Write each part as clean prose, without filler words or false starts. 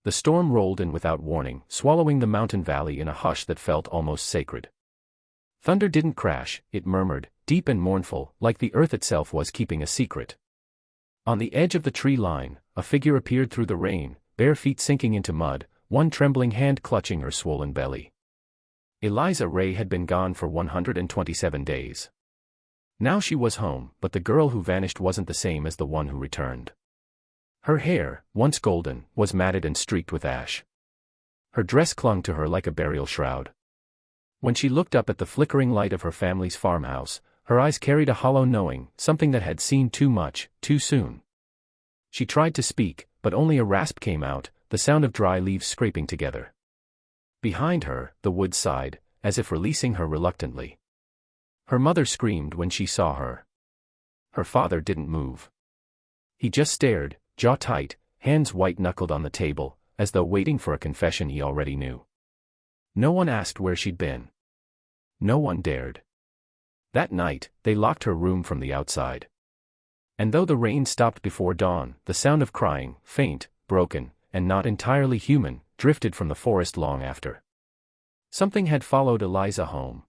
The storm rolled in without warning, swallowing the mountain valley in a hush that felt almost sacred. Thunder didn't crash, it murmured, deep and mournful, like the earth itself was keeping a secret. On the edge of the tree line, a figure appeared through the rain, bare feet sinking into mud, one trembling hand clutching her swollen belly. Eliza Ray had been gone for 127 days. Now she was home, but the girl who vanished wasn't the same as the one who returned. Her hair, once golden, was matted and streaked with ash. Her dress clung to her like a burial shroud. When she looked up at the flickering light of her family's farmhouse, her eyes carried a hollow knowing, something that had seen too much, too soon. She tried to speak, but only a rasp came out, the sound of dry leaves scraping together. Behind her, the woods sighed, as if releasing her reluctantly. Her mother screamed when she saw her. Her father didn't move. He just stared, jaw tight, hands white-knuckled on the table, as though waiting for a confession he already knew. No one asked where she'd been. No one dared. That night, they locked her room from the outside. And though the rain stopped before dawn, the sound of crying, faint, broken, and not entirely human, drifted from the forest long after. Something had followed Eliza home.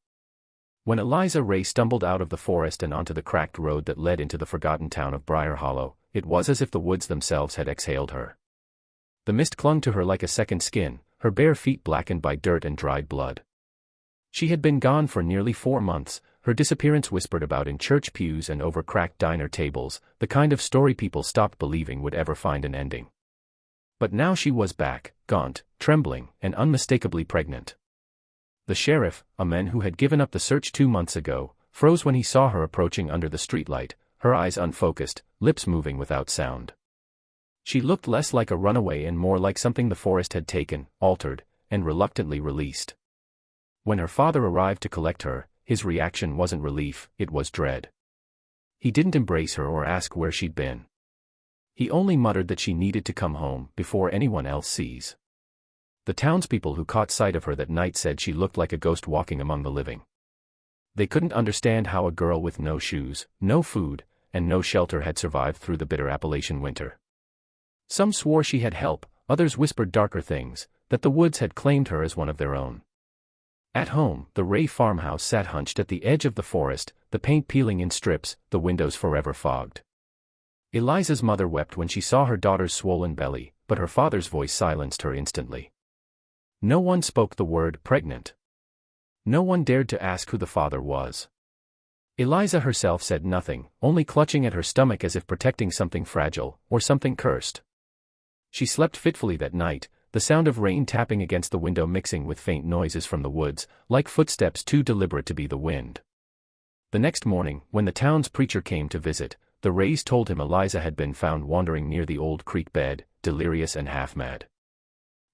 When Eliza Ray stumbled out of the forest and onto the cracked road that led into the forgotten town of Briar Hollow, it was as if the woods themselves had exhaled her. The mist clung to her like a second skin, her bare feet blackened by dirt and dried blood. She had been gone for nearly 4 months, her disappearance whispered about in church pews and over cracked diner tables, the kind of story people stopped believing would ever find an ending. But now she was back, gaunt, trembling, and unmistakably pregnant. The sheriff, a man who had given up the search 2 months ago, froze when he saw her approaching under the streetlight, her eyes unfocused, lips moving without sound. She looked less like a runaway and more like something the forest had taken, altered, and reluctantly released. When her father arrived to collect her, his reaction wasn't relief, it was dread. He didn't embrace her or ask where she'd been. He only muttered that she needed to come home before anyone else sees. The townspeople who caught sight of her that night said she looked like a ghost walking among the living. They couldn't understand how a girl with no shoes, no food, and no shelter had survived through the bitter Appalachian winter. Some swore she had help, others whispered darker things, that the woods had claimed her as one of their own. At home, the Ray farmhouse sat hunched at the edge of the forest, the paint peeling in strips, the windows forever fogged. Eliza's mother wept when she saw her daughter's swollen belly, but her father's voice silenced her instantly. No one spoke the word pregnant. No one dared to ask who the father was. Eliza herself said nothing, only clutching at her stomach as if protecting something fragile, or something cursed. She slept fitfully that night, the sound of rain tapping against the window mixing with faint noises from the woods, like footsteps too deliberate to be the wind. The next morning, when the town's preacher came to visit, the Rays told him Eliza had been found wandering near the old creek bed, delirious and half-mad.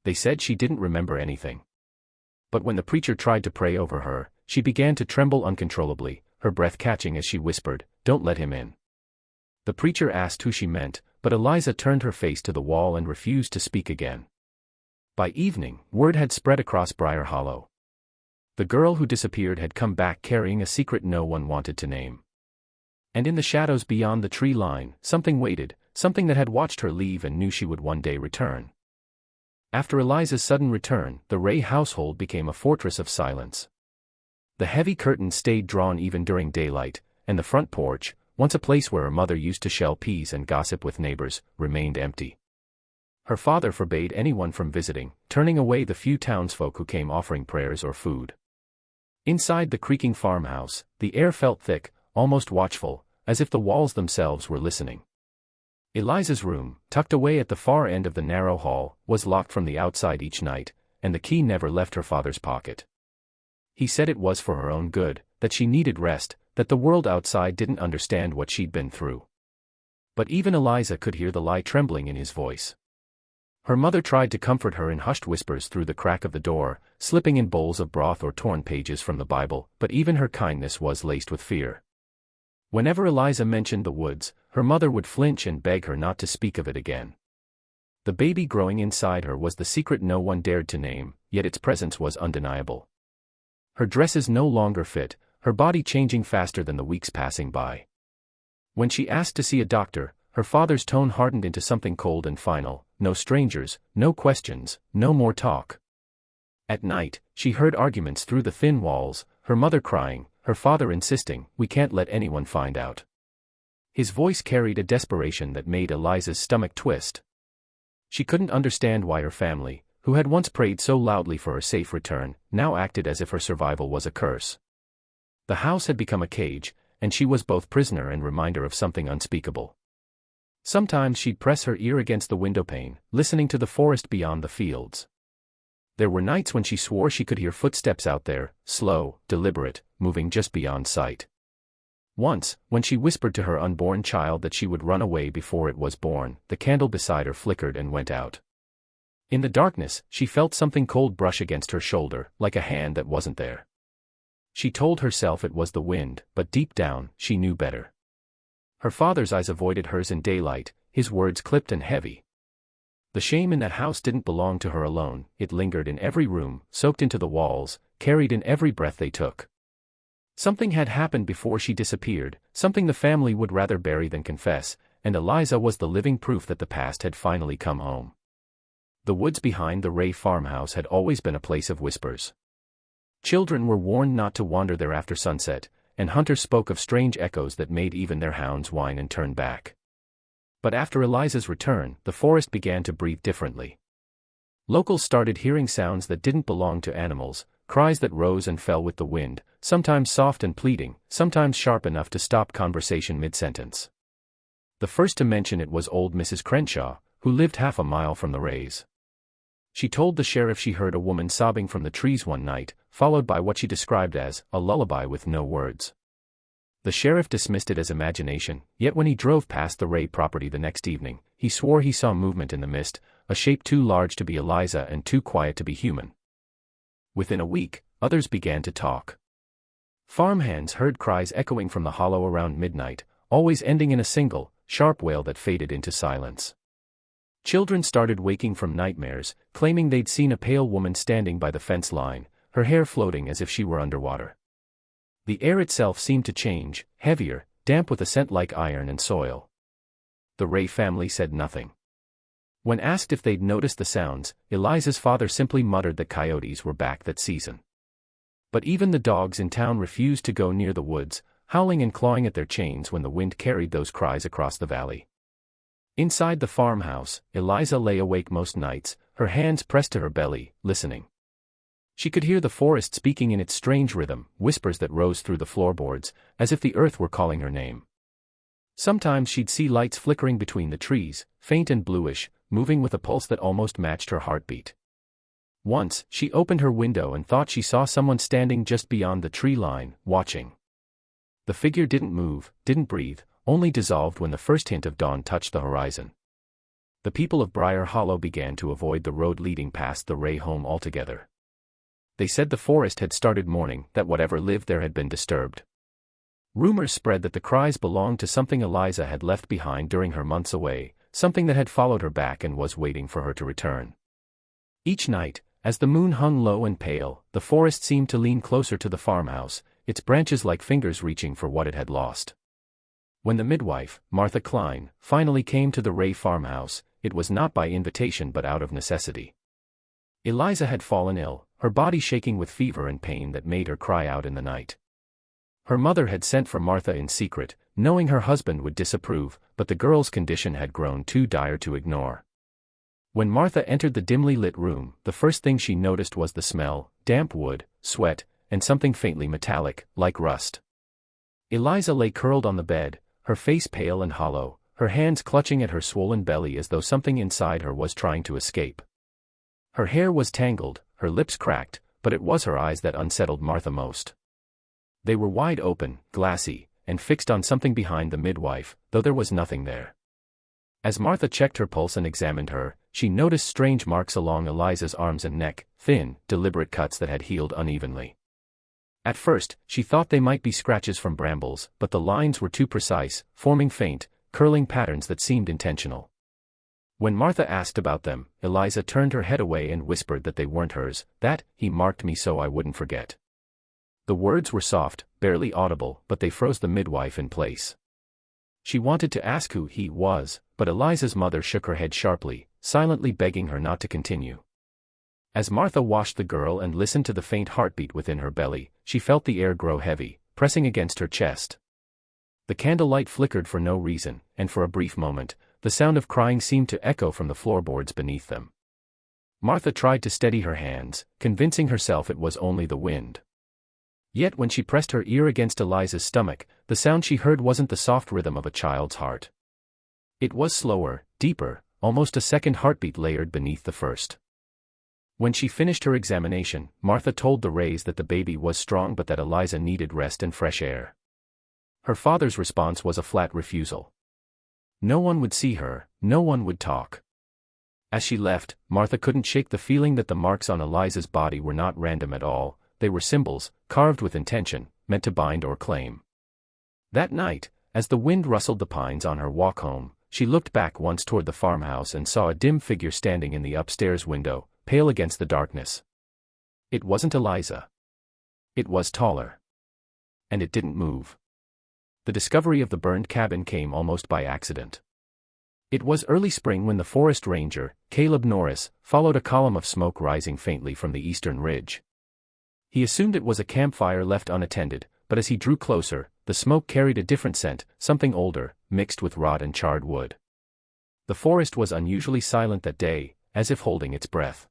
They said she didn't remember anything. But when the preacher tried to pray over her, she began to tremble uncontrollably, her breath catching as she whispered, "Don't let him in." The preacher asked who she meant, but Eliza turned her face to the wall and refused to speak again. By evening, word had spread across Briar Hollow. The girl who disappeared had come back carrying a secret no one wanted to name. And in the shadows beyond the tree line, something waited, something that had watched her leave and knew she would one day return. After Eliza's sudden return, the Ray household became a fortress of silence. The heavy curtains stayed drawn even during daylight, and the front porch, once a place where her mother used to shell peas and gossip with neighbors, remained empty. Her father forbade anyone from visiting, turning away the few townsfolk who came offering prayers or food. Inside the creaking farmhouse, the air felt thick, almost watchful, as if the walls themselves were listening. Eliza's room, tucked away at the far end of the narrow hall, was locked from the outside each night, and the key never left her father's pocket. He said it was for her own good, that she needed rest, that the world outside didn't understand what she'd been through. But even Eliza could hear the lie trembling in his voice. Her mother tried to comfort her in hushed whispers through the crack of the door, slipping in bowls of broth or torn pages from the Bible, but even her kindness was laced with fear. Whenever Eliza mentioned the woods, her mother would flinch and beg her not to speak of it again. The baby growing inside her was the secret no one dared to name, yet its presence was undeniable. Her dresses no longer fit, her body changing faster than the weeks passing by. When she asked to see a doctor, her father's tone hardened into something cold and final. no strangers, no questions, no more talk. At night, she heard arguments through the thin walls, her mother crying, her father insisting, "We can't let anyone find out." His voice carried a desperation that made Eliza's stomach twist. She couldn't understand why her family, who had once prayed so loudly for her safe return, now acted as if her survival was a curse. The house had become a cage, and she was both prisoner and reminder of something unspeakable. Sometimes she'd press her ear against the windowpane, listening to the forest beyond the fields. There were nights when she swore she could hear footsteps out there, slow, deliberate, moving just beyond sight. Once, when she whispered to her unborn child that she would run away before it was born, the candle beside her flickered and went out. In the darkness, she felt something cold brush against her shoulder, like a hand that wasn't there. She told herself it was the wind, but deep down, she knew better. Her father's eyes avoided hers in daylight, his words clipped and heavy. The shame in that house didn't belong to her alone, it lingered in every room, soaked into the walls, carried in every breath they took. Something had happened before she disappeared, something the family would rather bury than confess, and Eliza was the living proof that the past had finally come home. The woods behind the Ray farmhouse had always been a place of whispers. Children were warned not to wander there after sunset, and hunters spoke of strange echoes that made even their hounds whine and turn back. But after Eliza's return, the forest began to breathe differently. Locals started hearing sounds that didn't belong to animals, cries that rose and fell with the wind, sometimes soft and pleading, sometimes sharp enough to stop conversation mid-sentence. The first to mention it was old Mrs. Crenshaw, who lived half a mile from the Rays. She told the sheriff she heard a woman sobbing from the trees one night, followed by what she described as a lullaby with no words. The sheriff dismissed it as imagination, yet when he drove past the Ray property the next evening, he swore he saw movement in the mist, a shape too large to be Eliza and too quiet to be human. Within a week, others began to talk. Farmhands heard cries echoing from the hollow around midnight, always ending in a single, sharp wail that faded into silence. Children started waking from nightmares, claiming they'd seen a pale woman standing by the fence line, her hair floating as if she were underwater. The air itself seemed to change, heavier, damp with a scent like iron and soil. The Ray family said nothing. When asked if they'd noticed the sounds, Eliza's father simply muttered that coyotes were back that season. But even the dogs in town refused to go near the woods, howling and clawing at their chains when the wind carried those cries across the valley. Inside the farmhouse, Eliza lay awake most nights, her hands pressed to her belly, listening. She could hear the forest speaking in its strange rhythm, whispers that rose through the floorboards, as if the earth were calling her name. Sometimes she'd see lights flickering between the trees, faint and bluish, moving with a pulse that almost matched her heartbeat. Once, she opened her window and thought she saw someone standing just beyond the tree line, watching. The figure didn't move, didn't breathe, only dissolved when the first hint of dawn touched the horizon. The people of Briar Hollow began to avoid the road leading past the Ray home altogether. They said the forest had started mourning, that whatever lived there had been disturbed. Rumors spread that the cries belonged to something Eliza had left behind during her months away, something that had followed her back and was waiting for her to return. Each night, as the moon hung low and pale, the forest seemed to lean closer to the farmhouse, its branches like fingers reaching for what it had lost. When the midwife, Martha Klein, finally came to the Ray farmhouse, it was not by invitation but out of necessity. Eliza had fallen ill, her body shaking with fever and pain that made her cry out in the night. Her mother had sent for Martha in secret, knowing her husband would disapprove, but the girl's condition had grown too dire to ignore. When Martha entered the dimly lit room, the first thing she noticed was the smell, damp wood, sweat, and something faintly metallic, like rust. Eliza lay curled on the bed, her face pale and hollow, her hands clutching at her swollen belly as though something inside her was trying to escape. Her hair was tangled, her lips cracked, but it was her eyes that unsettled Martha most. They were wide open, glassy, and fixed on something behind the midwife, though there was nothing there. As Martha checked her pulse and examined her, she noticed strange marks along Eliza's arms and neck, thin, deliberate cuts that had healed unevenly. At first, she thought they might be scratches from brambles, but the lines were too precise, forming faint, curling patterns that seemed intentional. When Martha asked about them, Eliza turned her head away and whispered that they weren't hers, that he marked me so I wouldn't forget. The words were soft, barely audible, but they froze the midwife in place. She wanted to ask who he was, but Eliza's mother shook her head sharply, silently begging her not to continue. As Martha washed the girl and listened to the faint heartbeat within her belly, she felt the air grow heavy, pressing against her chest. The candlelight flickered for no reason, and for a brief moment, the sound of crying seemed to echo from the floorboards beneath them. Martha tried to steady her hands, convincing herself it was only the wind. Yet when she pressed her ear against Eliza's stomach, the sound she heard wasn't the soft rhythm of a child's heart. It was slower, deeper, almost a second heartbeat layered beneath the first. When she finished her examination, Martha told the Rays that the baby was strong but that Eliza needed rest and fresh air. Her father's response was a flat refusal. No one would see her, no one would talk. As she left, Martha couldn't shake the feeling that the marks on Eliza's body were not random at all, they were symbols, carved with intention, meant to bind or claim. That night, as the wind rustled the pines on her walk home, she looked back once toward the farmhouse and saw a dim figure standing in the upstairs window, pale against the darkness. It wasn't Eliza. It was taller. And it didn't move. The discovery of the burned cabin came almost by accident. It was early spring when the forest ranger, Caleb Norris, followed a column of smoke rising faintly from the eastern ridge. He assumed it was a campfire left unattended, but as he drew closer, the smoke carried a different scent, something older, mixed with rot and charred wood. The forest was unusually silent that day, as if holding its breath.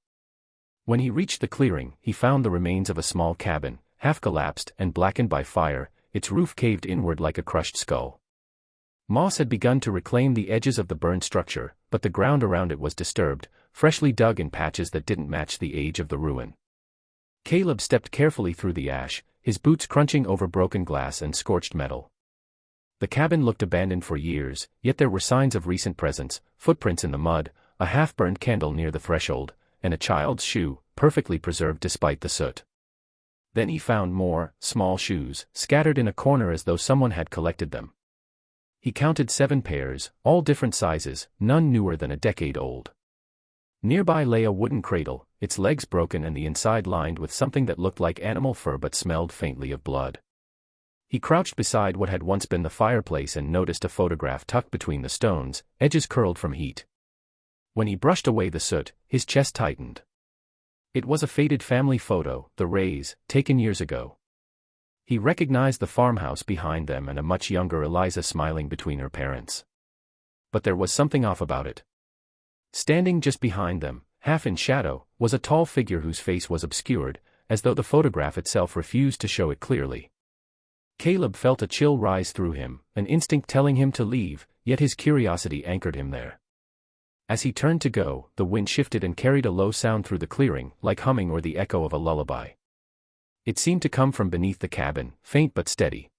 When he reached the clearing, he found the remains of a small cabin, half collapsed and blackened by fire, its roof caved inward like a crushed skull. Moss had begun to reclaim the edges of the burned structure, but the ground around it was disturbed, freshly dug in patches that didn't match the age of the ruin. Caleb stepped carefully through the ash, his boots crunching over broken glass and scorched metal. The cabin looked abandoned for years, yet there were signs of recent presence, footprints in the mud, a half-burned candle near the threshold, and a child's shoe, perfectly preserved despite the soot. Then he found more, small shoes, scattered in a corner as though someone had collected them. He counted 7 pairs, all different sizes, none newer than a decade old. Nearby lay a wooden cradle, its legs broken and the inside lined with something that looked like animal fur but smelled faintly of blood. He crouched beside what had once been the fireplace and noticed a photograph tucked between the stones, edges curled from heat. When he brushed away the soot, his chest tightened. It was a faded family photo, the Rays, taken years ago. He recognized the farmhouse behind them and a much younger Eliza smiling between her parents. But there was something off about it. Standing just behind them, half in shadow, was a tall figure whose face was obscured, as though the photograph itself refused to show it clearly. Caleb felt a chill rise through him, an instinct telling him to leave, yet his curiosity anchored him there. As he turned to go, the wind shifted and carried a low sound through the clearing, like humming or the echo of a lullaby. It seemed to come from beneath the cabin, faint but steady.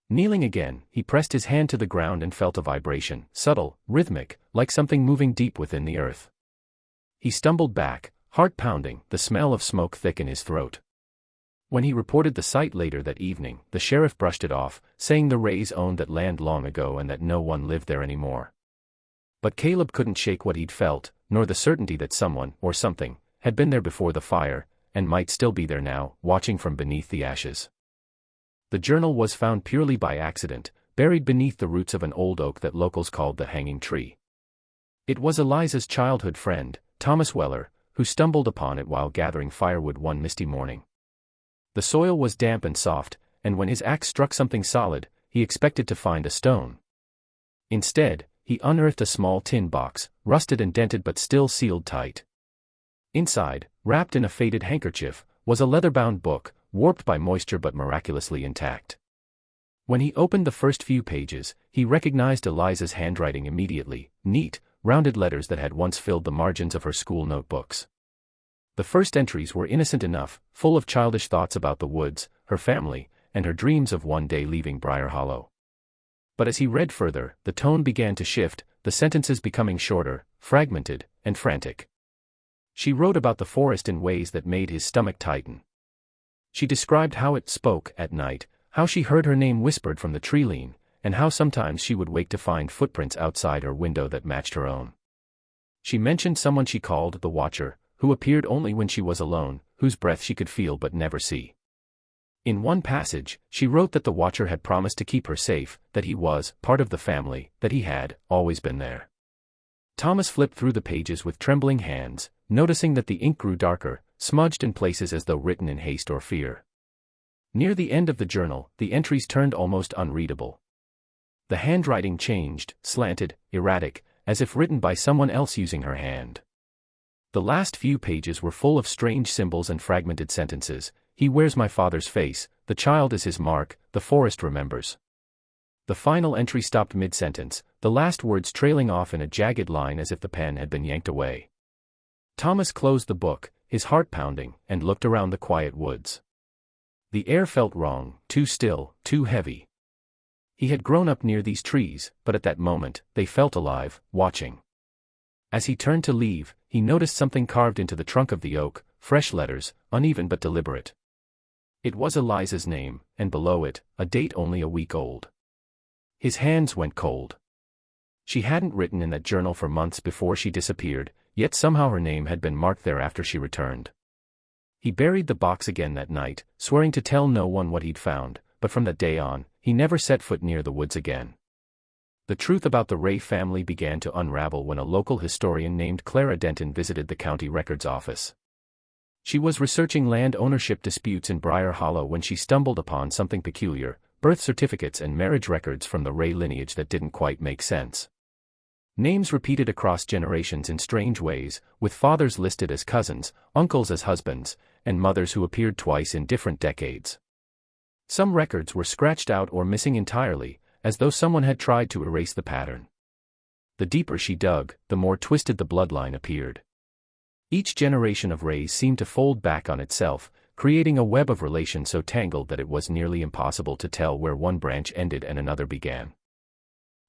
Kneeling again, he pressed his hand to the ground and felt a vibration, subtle, rhythmic, like something moving deep within the earth. He stumbled back, heart pounding, the smell of smoke thick in his throat. When he reported the sight later that evening, the sheriff brushed it off, saying the Rays owned that land long ago and that no one lived there anymore. But Caleb couldn't shake what he'd felt, nor the certainty that someone, or something, had been there before the fire, and might still be there now, watching from beneath the ashes. The journal was found purely by accident, buried beneath the roots of an old oak that locals called the Hanging Tree. It was Eliza's childhood friend, Thomas Weller, who stumbled upon it while gathering firewood one misty morning. The soil was damp and soft, and when his axe struck something solid, he expected to find a stone. Instead, he unearthed a small tin box, rusted and dented but still sealed tight. Inside, wrapped in a faded handkerchief, was a leather-bound book, warped by moisture but miraculously intact. When he opened the first few pages, he recognized Eliza's handwriting immediately, neat, rounded letters that had once filled the margins of her school notebooks. The first entries were innocent enough, full of childish thoughts about the woods, her family, and her dreams of one day leaving Briar Hollow. But as he read further, the tone began to shift, the sentences becoming shorter, fragmented, and frantic. She wrote about the forest in ways that made his stomach tighten. She described how it spoke at night, how she heard her name whispered from the tree-line, and how sometimes she would wake to find footprints outside her window that matched her own. She mentioned someone she called the Watcher, who appeared only when she was alone, whose breath she could feel but never see. In one passage, she wrote that the Watcher had promised to keep her safe, that he was part of the family, that he had always been there. Thomas flipped through the pages with trembling hands, noticing that the ink grew darker, smudged in places as though written in haste or fear. Near the end of the journal, the entries turned almost unreadable. The handwriting changed, slanted, erratic, as if written by someone else using her hand. The last few pages were full of strange symbols and fragmented sentences. He wears my father's face, the child is his mark, the forest remembers. The final entry stopped mid-sentence, the last words trailing off in a jagged line as if the pen had been yanked away. Thomas closed the book, his heart pounding, and looked around the quiet woods. The air felt wrong, too still, too heavy. He had grown up near these trees, but at that moment, they felt alive, watching. As he turned to leave, he noticed something carved into the trunk of the oak, fresh letters, uneven but deliberate. It was Eliza's name, and below it, a date only a week old. His hands went cold. She hadn't written in that journal for months before she disappeared, yet somehow her name had been marked there after she returned. He buried the box again that night, swearing to tell no one what he'd found, but from that day on, he never set foot near the woods again. The truth about the Ray family began to unravel when a local historian named Clara Denton visited the county records office. She was researching land ownership disputes in Briar Hollow when she stumbled upon something peculiar: birth certificates and marriage records from the Ray lineage that didn't quite make sense. Names repeated across generations in strange ways, with fathers listed as cousins, uncles as husbands, and mothers who appeared twice in different decades. Some records were scratched out or missing entirely, as though someone had tried to erase the pattern. The deeper she dug, the more twisted the bloodline appeared. Each generation of Rays seemed to fold back on itself, creating a web of relation so tangled that it was nearly impossible to tell where one branch ended and another began.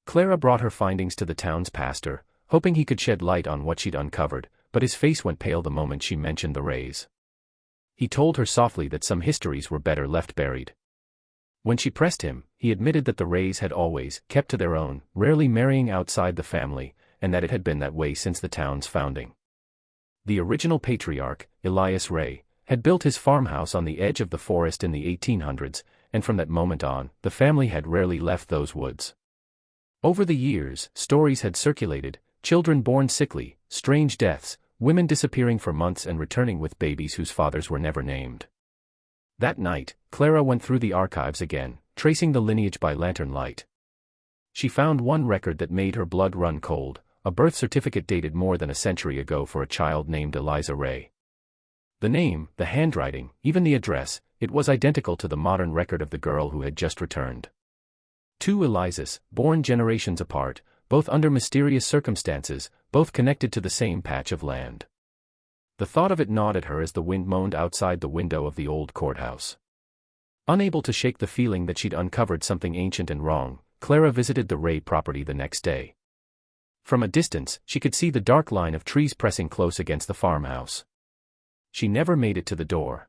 Clara brought her findings to the town's pastor, hoping he could shed light on what she'd uncovered, but his face went pale the moment she mentioned the Rays. He told her softly that some histories were better left buried. When she pressed him, he admitted that the Rays had always kept to their own, rarely marrying outside the family, and that it had been that way since the town's founding. The original patriarch, Elias Ray, had built his farmhouse on the edge of the forest in the 1800s, and from that moment on, the family had rarely left those woods. Over the years, stories had circulated: children born sickly, strange deaths, women disappearing for months and returning with babies whose fathers were never named. That night, Clara went through the archives again, tracing the lineage by lantern light. She found one record that made her blood run cold: a birth certificate dated more than a century ago for a child named Eliza Ray. The name, the handwriting, even the address, it was identical to the modern record of the girl who had just returned. Two Elizas, born generations apart, both under mysterious circumstances, both connected to the same patch of land. The thought of it gnawed at her as the wind moaned outside the window of the old courthouse. Unable to shake the feeling that she'd uncovered something ancient and wrong, Clara visited the Ray property the next day. From a distance, she could see the dark line of trees pressing close against the farmhouse. She never made it to the door.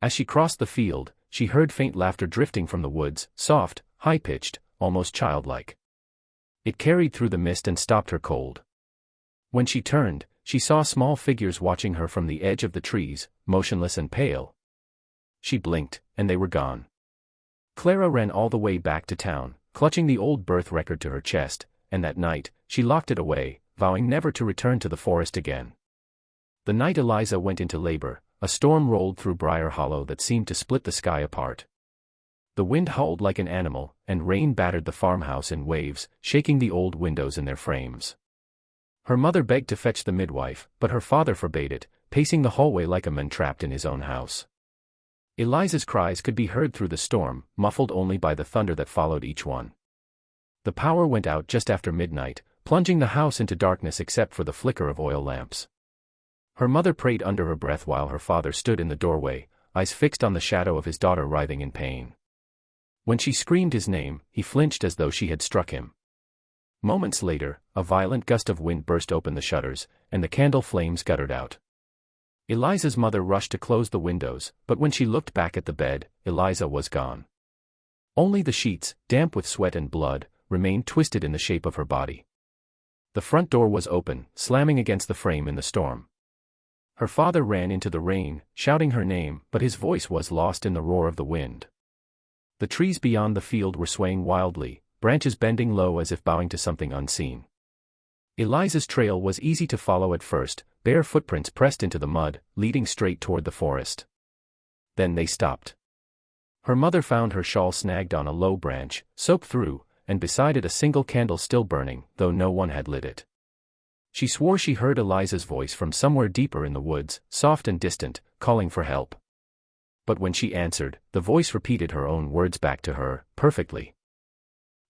As she crossed the field, she heard faint laughter drifting from the woods, soft, high-pitched, almost childlike. It carried through the mist and stopped her cold. When she turned, she saw small figures watching her from the edge of the trees, motionless and pale. She blinked, and they were gone. Clara ran all the way back to town, clutching the old birth record to her chest, and that night, she locked it away, vowing never to return to the forest again. The night Eliza went into labor, a storm rolled through Briar Hollow that seemed to split the sky apart. The wind howled like an animal, and rain battered the farmhouse in waves, shaking the old windows in their frames. Her mother begged to fetch the midwife, but her father forbade it, pacing the hallway like a man trapped in his own house. Eliza's cries could be heard through the storm, muffled only by the thunder that followed each one. The power went out just after midnight, plunging the house into darkness except for the flicker of oil lamps. Her mother prayed under her breath while her father stood in the doorway, eyes fixed on the shadow of his daughter writhing in pain. When she screamed his name, he flinched as though she had struck him. Moments later, a violent gust of wind burst open the shutters, and the candle flames guttered out. Eliza's mother rushed to close the windows, but when she looked back at the bed, Eliza was gone. Only the sheets, damp with sweat and blood, remained twisted in the shape of her body. The front door was open, slamming against the frame in the storm. Her father ran into the rain, shouting her name, but his voice was lost in the roar of the wind. The trees beyond the field were swaying wildly, branches bending low as if bowing to something unseen. Eliza's trail was easy to follow at first, bare footprints pressed into the mud, leading straight toward the forest. Then they stopped. Her mother found her shawl snagged on a low branch, soaked through, and beside it a single candle still burning, though no one had lit it. She swore she heard Eliza's voice from somewhere deeper in the woods, soft and distant, calling for help. But when she answered, the voice repeated her own words back to her, perfectly.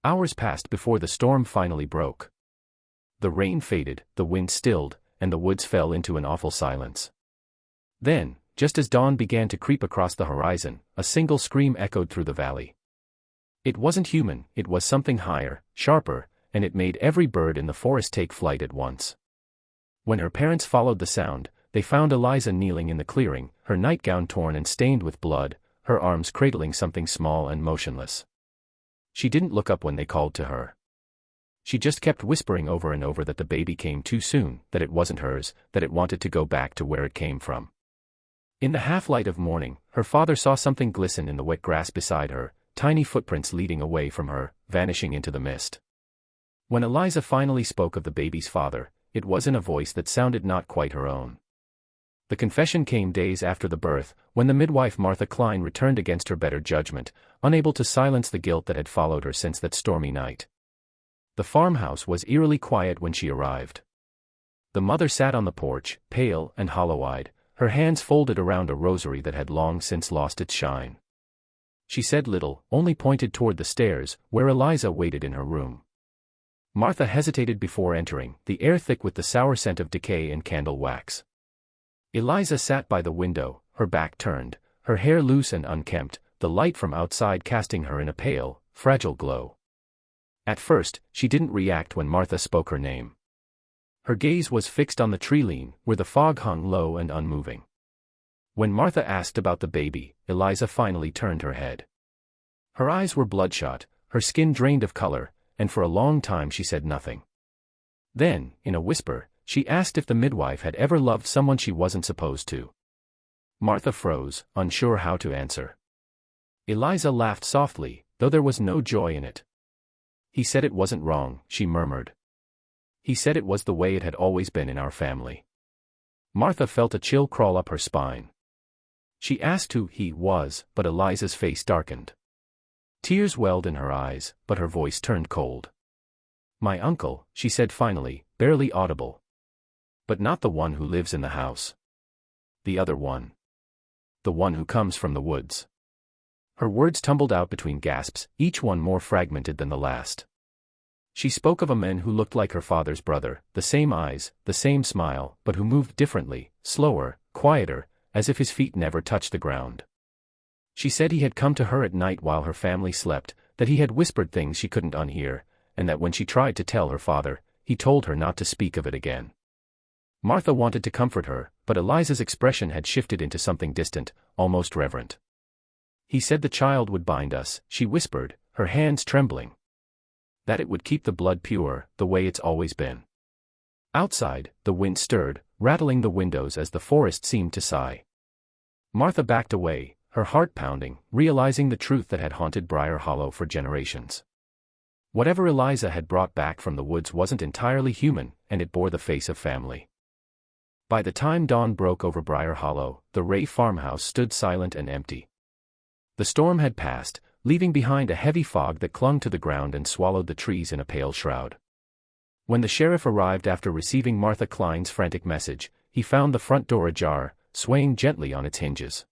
Hours passed before the storm finally broke. The rain faded, the wind stilled, and the woods fell into an awful silence. Then, just as dawn began to creep across the horizon, a single scream echoed through the valley. It wasn't human, it was something higher, sharper, and it made every bird in the forest take flight at once. When her parents followed the sound, they found Eliza kneeling in the clearing, her nightgown torn and stained with blood, her arms cradling something small and motionless. She didn't look up when they called to her. She just kept whispering over and over that the baby came too soon, that it wasn't hers, that it wanted to go back to where it came from. In the half-light of morning, her father saw something glisten in the wet grass beside her, tiny footprints leading away from her, vanishing into the mist. When Eliza finally spoke of the baby's father, it was in a voice that sounded not quite her own. The confession came days after the birth, when the midwife Martha Klein returned against her better judgment, unable to silence the guilt that had followed her since that stormy night. The farmhouse was eerily quiet when she arrived. The mother sat on the porch, pale and hollow-eyed, her hands folded around a rosary that had long since lost its shine. She said little, only pointed toward the stairs, where Eliza waited in her room. Martha hesitated before entering, the air thick with the sour scent of decay and candle wax. Eliza sat by the window, her back turned, her hair loose and unkempt, the light from outside casting her in a pale, fragile glow. At first, she didn't react when Martha spoke her name. Her gaze was fixed on the tree-line, where the fog hung low and unmoving. When Martha asked about the baby, Eliza finally turned her head. Her eyes were bloodshot, her skin drained of color, and for a long time she said nothing. Then, in a whisper, she asked if the midwife had ever loved someone she wasn't supposed to. Martha froze, unsure how to answer. Eliza laughed softly, though there was no joy in it. He said it wasn't wrong, she murmured. He said it was the way it had always been in our family. Martha felt a chill crawl up her spine. She asked who he was, but Eliza's face darkened. Tears welled in her eyes, but her voice turned cold. My uncle, she said finally, barely audible. But not the one who lives in the house. The other one. The one who comes from the woods. Her words tumbled out between gasps, each one more fragmented than the last. She spoke of a man who looked like her father's brother, the same eyes, the same smile, but who moved differently, slower, quieter, as if his feet never touched the ground. She said he had come to her at night while her family slept, that he had whispered things she couldn't unhear, and that when she tried to tell her father, he told her not to speak of it again. Martha wanted to comfort her, but Eliza's expression had shifted into something distant, almost reverent. He said the child would bind us, she whispered, her hands trembling. That it would keep the blood pure, the way it's always been. Outside, the wind stirred, rattling the windows as the forest seemed to sigh. Martha backed away, her heart pounding, realizing the truth that had haunted Briar Hollow for generations. Whatever Eliza had brought back from the woods wasn't entirely human, and it bore the face of family. By the time dawn broke over Briar Hollow, the Ray farmhouse stood silent and empty. The storm had passed, leaving behind a heavy fog that clung to the ground and swallowed the trees in a pale shroud. When the sheriff arrived after receiving Martha Klein's frantic message, he found the front door ajar, swaying gently on its hinges.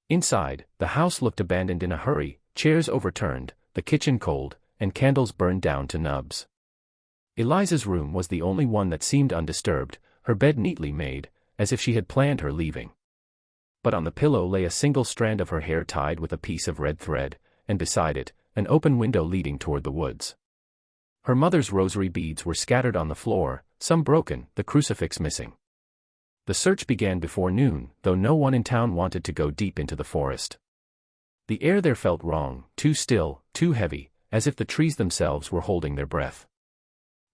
Inside, the house looked abandoned in a hurry, chairs overturned, the kitchen cold, and candles burned down to nubs. Eliza's room was the only one that seemed undisturbed, her bed neatly made, as if she had planned her leaving. But on the pillow lay a single strand of her hair tied with a piece of red thread, and beside it, an open window leading toward the woods. Her mother's rosary beads were scattered on the floor, some broken, the crucifix missing. The search began before noon, though no one in town wanted to go deep into the forest. The air there felt wrong, too still, too heavy, as if the trees themselves were holding their breath.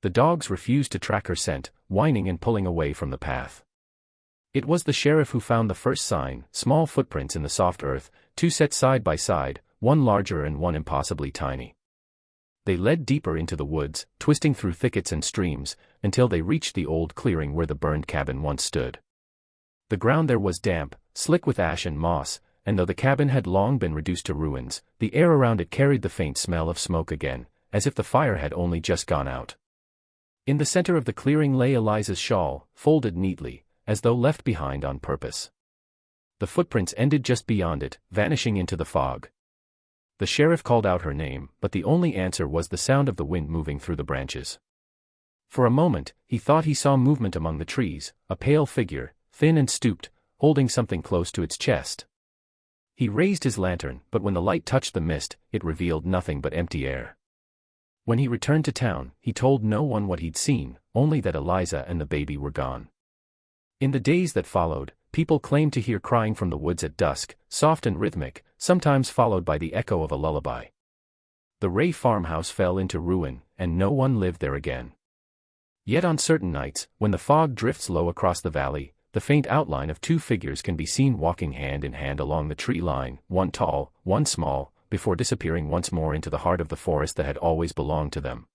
The dogs refused to track her scent, whining and pulling away from the path. It was the sheriff who found the first sign, small footprints in the soft earth, two set side by side, one larger and one impossibly tiny. They led deeper into the woods, twisting through thickets and streams, until they reached the old clearing where the burned cabin once stood. The ground there was damp, slick with ash and moss, and though the cabin had long been reduced to ruins, the air around it carried the faint smell of smoke again, as if the fire had only just gone out. In the center of the clearing lay Eliza's shawl, folded neatly, as though left behind on purpose. The footprints ended just beyond it, vanishing into the fog. The sheriff called out her name, but the only answer was the sound of the wind moving through the branches. For a moment, he thought he saw movement among the trees, a pale figure, thin and stooped, holding something close to its chest. He raised his lantern, but when the light touched the mist, it revealed nothing but empty air. When he returned to town, he told no one what he'd seen, only that Eliza and the baby were gone. In the days that followed, people claimed to hear crying from the woods at dusk, soft and rhythmic, sometimes followed by the echo of a lullaby. The Ray farmhouse fell into ruin, and no one lived there again. Yet on certain nights, when the fog drifts low across the valley, the faint outline of two figures can be seen walking hand in hand along the tree line, one tall, one small, before disappearing once more into the heart of the forest that had always belonged to them.